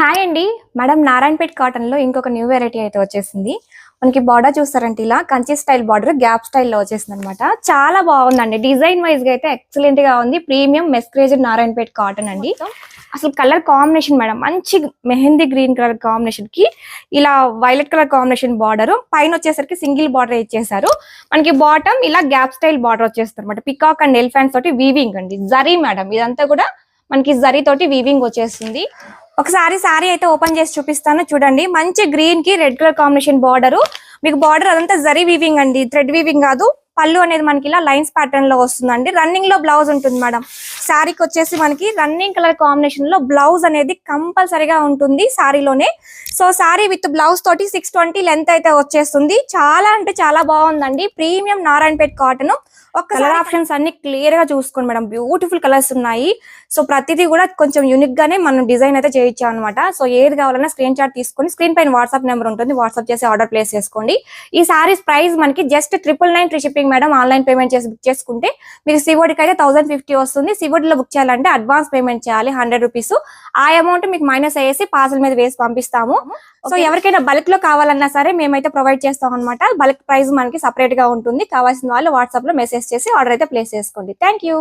Hi అండి. Madam Narayanpet cotton లో ఇంకొక న్యూ వెరైటీ అయితే వచ్చేసింది. మనకి బార్డర్ చూస్తారంటే ఇలా కంచి స్టైల్ బార్డర్ గ్యాప్ స్టైల్లో వచ్చేసింది అనమాట. చాలా బాగుందండి. డిజైన్ వైజ్ గా అయితే ఎక్సలెంట్ గా ఉంది. ప్రీమియం మెస్క్రేజ్ నారాయణపేట్ కాటన్ అండి. అసలు కలర్ కాంబినేషన్ మేడం మంచి మెహందీ గ్రీన్ కలర్ కాంబినేషన్ కి ఇలా వైలెట్ కలర్ కాంబినేషన్ బార్డర్ పైన వచ్చేసరికి సింగిల్ బార్డర్ ఇచ్చేసారు. మనకి బాటమ్ ఇలా గ్యాప్ స్టైల్ బార్డర్ వచ్చేస్తుంది అనమాట. పికాక్ అండ్ ఎలిఫెంట్స్ తోటి వీవింగ్ అండి. జరీ మేడం ఇదంతా కూడా మనకి జరీ తోటి వీవింగ్ వచ్చేస్తుంది. ఒకసారి సారీ అయితే ఓపెన్ చేసి చూపిస్తాను చూడండి. మంచి గ్రీన్ కి రెడ్ కలర్ కాంబినేషన్ బార్డర్. మీకు బార్డర్ అదంతా జరీ వీవింగ్ అండి, థ్రెడ్ వీవింగ్ కాదు. పళ్ళు అనేది మనకి ఇలా లైన్స్ ప్యాటర్న్ లో వస్తుందండి. రన్నింగ్ లో బ్లౌజ్ ఉంటుంది మేడం. శారీకి వచ్చేసి మనకి రన్నింగ్ కలర్ కాంబినేషన్ లో బ్లౌజ్ అనేది కంపల్సరీగా ఉంటుంది శారీలోనే. సో శారీ విత్ బ్లౌజ్ తోటి 620 లెంత్ అయితే వచ్చేస్తుంది. చాలా అంటే చాలా బాగుందండి. Premium Narayanpet cotton. ఒక కలర్ ఆప్షన్స్ అన్ని క్లియర్ గా చూసుకోండి మేడం. బ్యూటిఫుల్ కలర్స్ ఉన్నాయి. సో ప్రతిదీ కూడా కొంచెం యూనిక్ గానే మనం డిజైన్ అయితే చేయించాం అనమాట. సో ఏది కావాలన్నా స్క్రీన్ షాట్ తీసుకొని స్క్రీన్ పైన వాట్సాప్ నెంబర్ ఉంటుంది, వాట్సాప్ చేసి ఆర్డర్ ప్లేస్ చేసుకోండి. ఈ సారీస్ ప్రైస్ మనకి just 999 free shipping madam. Online payment చేసి బుక్ చేసుకుంటే మీకు సివోడికి అయితే 1050 వస్తుంది. సివోడిలో బుక్ చేయాలంటే అడ్వాన్స్ పేమెంట్ చేయాలి 100 రూపీస్. ఆ అమౌంట్ మీకు మైనస్ అయ్యేసి పార్సల్ మీద వేసి పంపిస్తాము. సో ఎవరికైనా బల్క్ లో కావాలన్నా సరే మేమైతే ప్రొవైడ్ చేస్తాం అనమాట. బల్క్ ప్రైస్ మనకి సపరేట్ గా ఉంటుంది. కావాల్సిన వాళ్ళు వాట్సాప్ లో మెసేజ్ చేసి ఆర్డర్ అయితే ప్లేస్ చేసుకోండి. Thank you.